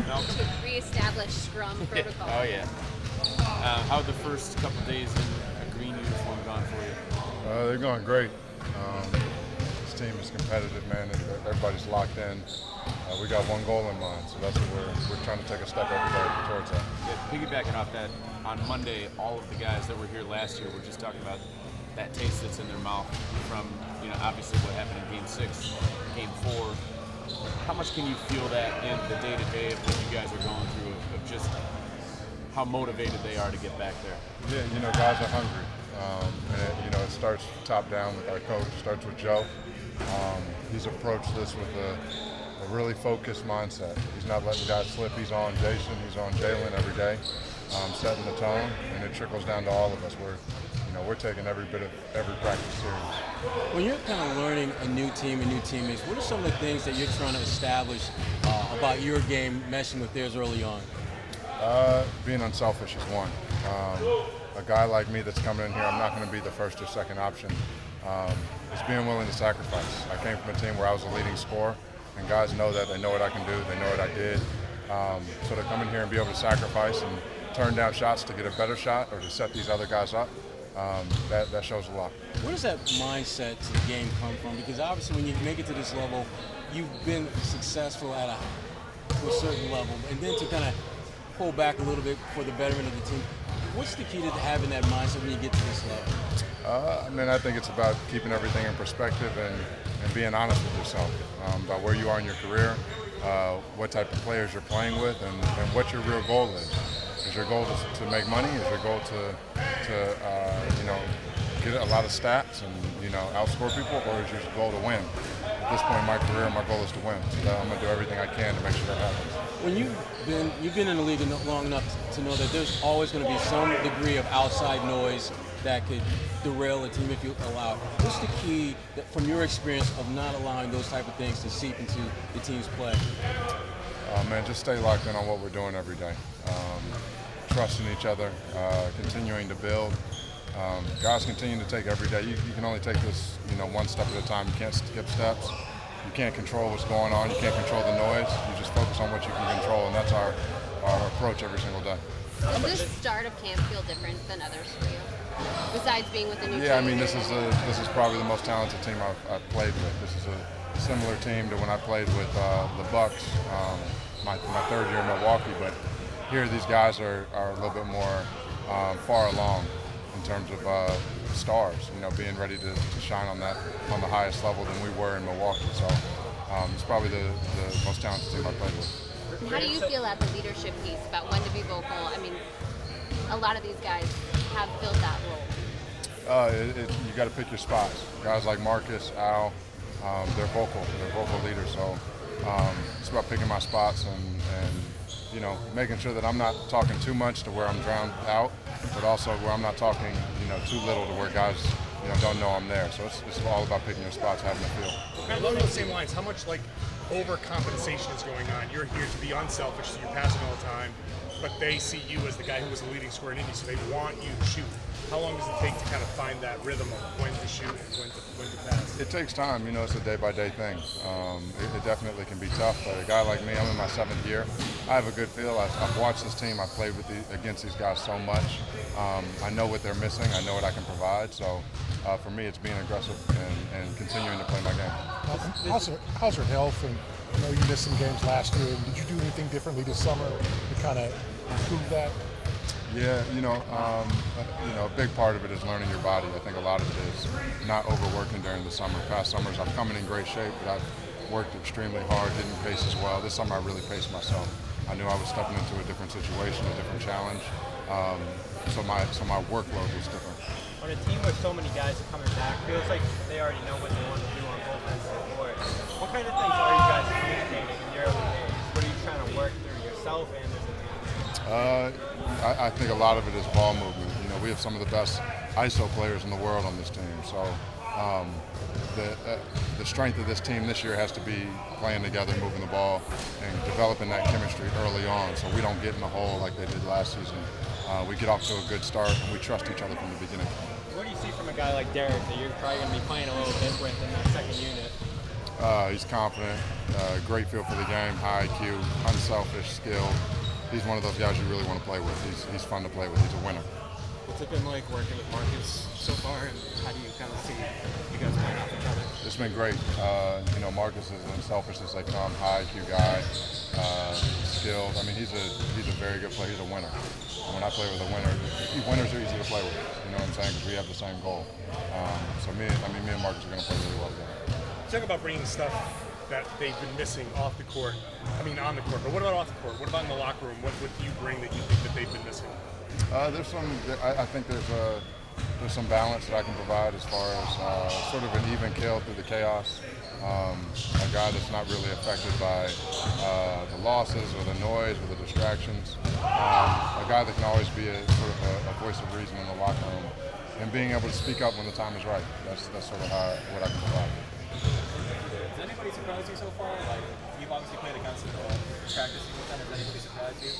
No. to reestablish Scrum protocol? Oh yeah. How the first couple days in a green uniform gone for you? They're going great. This team is competitive, man. Everybody's locked in. We got one goal in mind, so that's what we're trying to take a step every day towards that. Yeah, piggybacking off that, on Monday, all of the guys that were here last year were just talking about that taste that's in their mouth from, obviously what happened in Game 6, Game 4. How much can you feel that in the day-to-day of what you guys are going through, of just how motivated they are to get back there? Yeah, guys are hungry. It starts top down with our coach, starts with Joe. He's approached this with a really focused mindset. He's not letting guys slip. He's on Jayson, he's on Jaylen every day, setting the tone, and it trickles down to all of us. We're taking every bit of every practice serious. When you're kind of learning a new team and new teammates, what are some of the things that you're trying to establish about your game meshing with theirs early on? Being unselfish is one. A guy like me that's coming in here, I'm not going to be the first or second option. It's being willing to sacrifice. I came from a team where I was a leading scorer, and guys know that. They know what I can do. They know what I did. So to come in here and be able to sacrifice and turn down shots to get a better shot or to set these other guys up, that shows a lot. Where does that mindset to the game come from? Because obviously when you make it to this level, you've been successful to a certain level, and then to kind of pull back a little bit for the betterment of the team. What's the key to having that mindset when you get to this level? I think it's about keeping everything in perspective and being honest with yourself about where you are in your career, what type of players you're playing with, and what your real goal is. Is your goal to make money? Is your goal to get a lot of stats and outscore people, or is your goal to win? At this point in my career, my goal is to win. So I'm going to do everything I can to make sure that happens. When you've been in the league long enough to know that there's always going to be some degree of outside noise that could derail a team if you allow it. What's the key from your experience of not allowing those type of things to seep into the team's play? Just stay locked in on what we're doing every day. Trusting each other, continuing to build. Guys continue to take every day. You can only take this, one step at a time. You can't skip steps. You can't control what's going on. You can't control the noise. You just focus on what you can control, and that's our approach every single day. Does this start of camp feel different than others for you? Besides being with the new team? Yeah, this is probably the most talented team I've played with. This is a similar team to when I played with the Bucks my third year in Milwaukee, but here these guys are a little bit more far along in terms of stars, being ready to shine on the highest level than we were in Milwaukee. So it's probably the most talented team I've played with. How do you feel at the leadership piece about when to be vocal? A lot of these guys have filled that role. You got to pick your spots. Guys like Marcus, Al, they're vocal leaders. So it's about picking my spots and making sure that I'm not talking too much to where I'm drowned out, but also where I'm not talking, too little to where guys, don't know I'm there. So it's all about picking your spots, having a feel. Along those same lines, how much overcompensation is going on? You're here to be unselfish, so you're passing all the time, but they see you as the guy who was the leading scorer in Indy, so they want you to shoot. How long does it take to kind of find that rhythm of when to shoot and when to pass? It takes time. It's a day-by-day thing. It definitely can be tough. But a guy like me, I'm in my 7th year. I have a good feel. I've watched this team. I've played against these guys so much. I know what they're missing. I know what I can provide. So for me, it's being aggressive and continuing to play my game. How's your health? And I know you missed some games last year. Did you do anything differently this summer to kind of improve that? Yeah, a big part of it is learning your body. I think a lot of it is not overworking during the summer. Past summers, I've come in great shape, but I've worked extremely hard, didn't pace as well. This summer, I really paced myself. I knew I was stepping into a different situation, a different challenge, so my workload was different. On a team with so many guys coming back, feels like they already know what they want to do on both ends of the court. What kind of things are you guys communicating in the early days? What are you trying to work through yourself and as a team? I think a lot of it is ball movement. We have some of the best ISO players in the world on this team. So the strength of this team this year has to be playing together, moving the ball, and developing that chemistry early on so we don't get in a hole like they did last season. We get off to a good start, and we trust each other from the beginning. What do you see from a guy like Derek that you're probably going to be playing a little bit with in that second unit? He's confident, great feel for the game, high IQ, unselfish, skilled. He's one of those guys you really want to play with. He's fun to play with. He's a winner. What's it been like working with Marcus so far, and how do you kind of see you guys playing off each other? It's been great. Marcus is unselfish as they come, high IQ guy, skilled. I mean, he's a very good player. He's a winner. And when I play with a winner, winners are easy to play with. You know what I'm saying? Because we have the same goal. So me and Marcus are going to play really well together. Talk about bringing stuff that they've been missing off the court. I mean, on the court. But what about off the court? What about in the locker room? What do you bring that you think that they've been missing? There's some. I think there's some balance that I can provide as far as sort of an even kill through the chaos. A guy that's not really affected by the losses or the noise or the distractions. A guy that can always be a sort of a voice of reason in the locker room, and being able to speak up when the time is right. That's sort of what I can provide. Has anybody surprised you so far? Like, you've obviously played against them, practicing with them. Has anybody surprised you?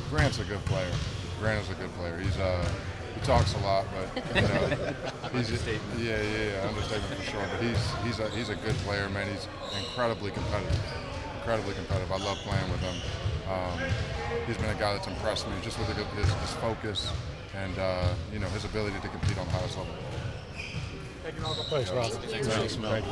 Grant's a good player. Grant is a good player. He talks a lot, but he's understatement for sure. But he's a good player, man. He's incredibly competitive. I love playing with him. He's been a guy that's impressed me just with his focus and his ability to compete on the highest level. Thanks, Rob. Thanks, man.